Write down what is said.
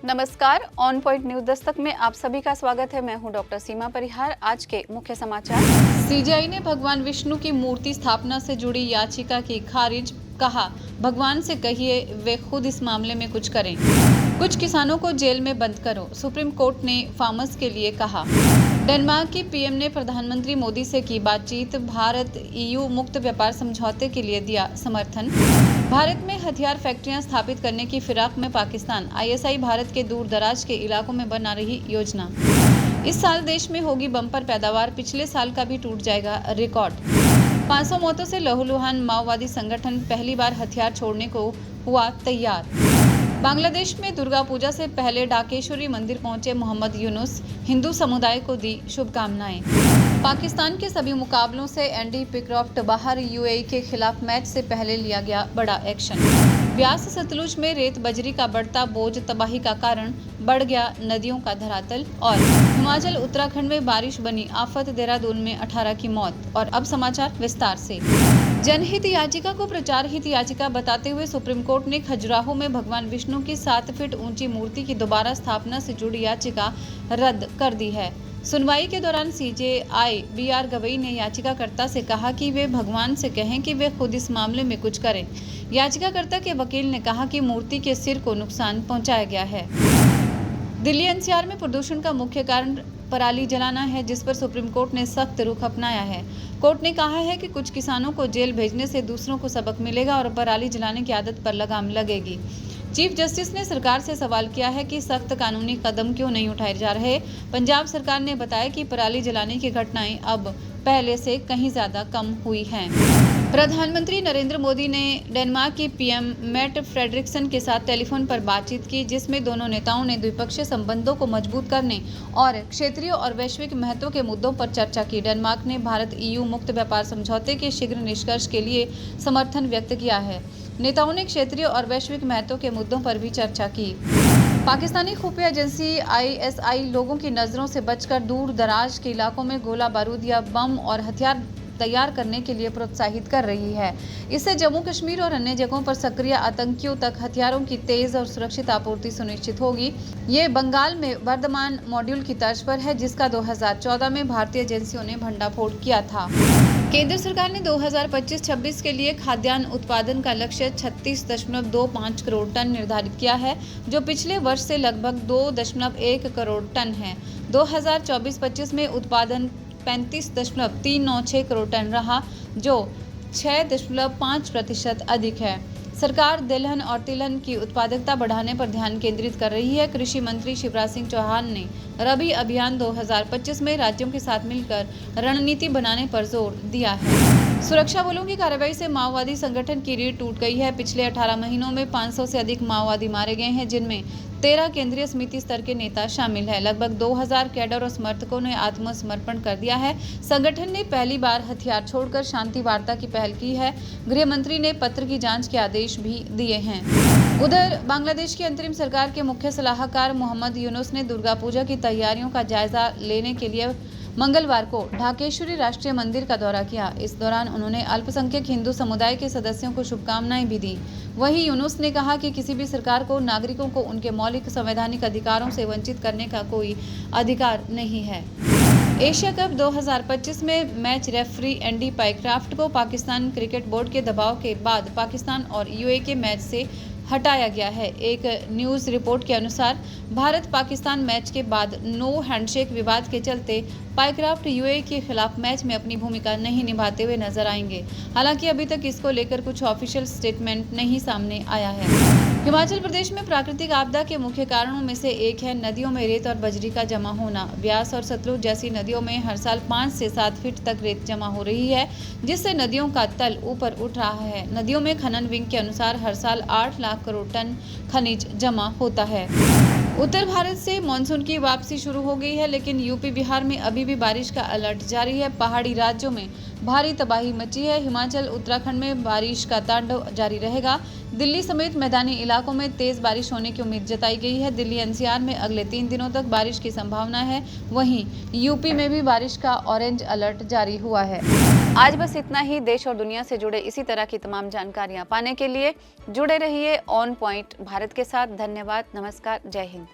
नमस्कार, on point news Dastak में आप सभी का स्वागत है। मैं हूं डॉक्टर सीमा परिहार। आज के मुख्य समाचार। सीजेआई ने भगवान विष्णु की मूर्ति स्थापना से जुड़ी याचिका की खारिज। कहा, भगवान से कहिए वे खुद इस मामले में कुछ करें। कुछ किसानों को जेल में बंद करो, सुप्रीम कोर्ट ने फार्मर्स के लिए कहा। डेनमार्क की पीएम ने प्रधानमंत्री मोदी से की बातचीत। भारत ईयू मुक्त व्यापार समझौते के लिए दिया समर्थन। भारत में हथियार फैक्ट्रियां स्थापित करने की फिराक में पाकिस्तान। आईएसआई भारत के दूर दराज के इलाकों में बना रही योजना। इस साल देश में होगी बम्पर पैदावार, पिछले साल का भी टूट जाएगा रिकॉर्ड। 500 मौतों से लहूलुहान माओवादी संगठन पहली बार हथियार छोड़ने को हुआ तैयार। बांग्लादेश में दुर्गा पूजा से पहले ढाकेश्वरी मंदिर पहुंचे मोहम्मद यूनुस, हिंदू समुदाय को दी शुभकामनाएं। पाकिस्तान के सभी मुकाबलों से एंडी पिक्रॉफ्ट बाहर। यूएई के खिलाफ मैच से पहले लिया गया बड़ा एक्शन। व्यास सतलुज में रेत बजरी का बढ़ता बोझ तबाही का कारण, बढ़ गया नदियों का धरातल। और हिमाचल उत्तराखंड में बारिश बनी आफत, देहरादून में 18 की मौत। और अब समाचार विस्तार से। जनहित याचिका को प्रचार हित याचिका बताते हुए सुप्रीम कोर्ट ने खजुराहो में भगवान विष्णु की 7 फीट ऊंची मूर्ति की दोबारा स्थापना से जुड़ी याचिका रद्द कर दी है। सुनवाई के दौरान सीजेआई बीआर गवई ने याचिकाकर्ता से कहा कि वे भगवान से कहें कि वे खुद इस मामले में कुछ करें। याचिकाकर्ता के वकील ने कहा कि मूर्ति के सिर को नुकसान पहुंचाया गया है। दिल्ली एनसीआर में प्रदूषण का मुख्य कारण पराली जलाना है, जिस पर सुप्रीम कोर्ट ने सख्त रुख अपनाया है। कोर्ट ने कहा है कि कुछ किसानों को जेल भेजने से दूसरों को सबक मिलेगा और पराली जलाने की आदत पर लगाम लगेगी। चीफ जस्टिस ने सरकार से सवाल किया है कि सख्त कानूनी कदम क्यों नहीं उठाए जा रहे। पंजाब सरकार ने बताया कि पराली जलाने की घटनाएं अब पहले से कहीं ज्यादा कम हुई हैं। प्रधानमंत्री नरेंद्र मोदी ने डेनमार्क की पीएम मेट फ्रेडरिक्सन के साथ टेलीफोन पर बातचीत की, जिसमें दोनों नेताओं ने द्विपक्षीय संबंधों को मजबूत करने और क्षेत्रीय और वैश्विक महत्व के मुद्दों पर चर्चा की। डेनमार्क ने भारत ईयू मुक्त व्यापार समझौते के शीघ्र निष्कर्ष के लिए समर्थन व्यक्त किया है। नेताओं ने क्षेत्रीय और वैश्विक महत्व के मुद्दों पर भी चर्चा की। पाकिस्तानी खुफिया एजेंसी आईएसआई लोगों की नजरों से बचकर दूर दराज के इलाकों में गोला बारूद या बम और हथियार तैयार करने के लिए प्रोत्साहित कर रही है। इससे जम्मू कश्मीर और अन्य जगहों पर सक्रिय आतंकियों तक हथियारों की तेज और सुरक्षित आपूर्ति सुनिश्चित होगी। ये बंगाल में वर्धमान मॉड्यूल की तर्ज पर है, जिसका 2014 में भारतीय एजेंसियों ने भंडाफोड़ किया था। केंद्र सरकार ने 2025-26 के लिए खाद्यान्न उत्पादन का लक्ष्य 36.25 करोड़ टन निर्धारित किया है, जो पिछले वर्ष से लगभग 2.1 करोड़ टन है। 2024-25 में उत्पादन 35.396 करोड़ टन रहा, जो 6.5% अधिक है। सरकार दलहन और तिलहन की उत्पादकता बढ़ाने पर ध्यान केंद्रित कर रही है। कृषि मंत्री शिवराज सिंह चौहान ने रबी अभियान 2025 में राज्यों के साथ मिलकर रणनीति बनाने पर जोर दिया है। सुरक्षा बलों की कार्रवाई से माओवादी संगठन की रीढ़ टूट गई है। पिछले 18 महीनों में 500 से अधिक माओवादी मारे गए हैं, जिनमें 13 केंद्रीय समिति स्तर के नेता शामिल हैं। लगभग 2000 कैडर और समर्थकों ने आत्मसमर्पण कर दिया है। संगठन ने पहली बार हथियार छोड़कर शांति वार्ता की पहल की है। गृह मंत्री ने पत्र की जांच के आदेश भी दिए हैं। उधर बांग्लादेश की अंतरिम सरकार के मुख्य सलाहकार मोहम्मद यूनुस ने दुर्गा पूजा की तैयारियों का जायजा लेने के लिए मंगलवार को ढाकेश्वरी राष्ट्रीय मंदिर का दौरा किया। इस दौरान उन्होंने अल्पसंख्यक हिंदू समुदाय के सदस्यों को शुभकामनाएं भी दी। वहीं यूनुस ने कहा कि किसी भी सरकार को नागरिकों को उनके मौलिक संवैधानिक अधिकारों से वंचित करने का कोई अधिकार नहीं है। एशिया कप 2025 में मैच रेफरी एंडी पाइक्राफ्ट को पाकिस्तान क्रिकेट बोर्ड के दबाव के बाद पाकिस्तान और यूएई के मैच से हटाया गया है। एक न्यूज़ रिपोर्ट के अनुसार भारत पाकिस्तान मैच के बाद नो हैंडशेक विवाद के चलते पाइक्राफ्ट यूएई के खिलाफ मैच में अपनी भूमिका नहीं निभाते हुए नजर आएंगे। हालांकि अभी तक इसको लेकर कुछ ऑफिशियल स्टेटमेंट नहीं सामने आया है। हिमाचल प्रदेश में प्राकृतिक आपदा के मुख्य कारणों में से एक है नदियों में रेत और बजरी का जमा होना। ब्यास और सतलुज जैसी नदियों में हर साल 5 से 7 फीट तक रेत जमा हो रही है, जिससे नदियों का तल ऊपर उठ रहा है। नदियों में खनन विंग के अनुसार हर साल 8 लाख करोड़ टन खनिज जमा होता है। उत्तर भारत से मानसून की वापसी शुरू हो गई है, लेकिन यूपी बिहार में अभी भी बारिश का अलर्ट जारी है। पहाड़ी राज्यों में भारी तबाही मची है। हिमाचल उत्तराखंड में बारिश का तांडव जारी रहेगा। दिल्ली समेत मैदानी इलाकों में तेज बारिश होने की उम्मीद जताई गई है। दिल्ली एनसीआर में अगले 3 दिनों तक बारिश की संभावना है। वहीं यूपी में भी बारिश का ऑरेंज अलर्ट जारी हुआ है। आज बस इतना ही। देश और दुनिया से जुड़े इसी तरह की तमाम जानकारियां पाने के लिए जुड़े रहिए ऑन पॉइंट भारत के साथ। धन्यवाद, नमस्कार, जय हिंद।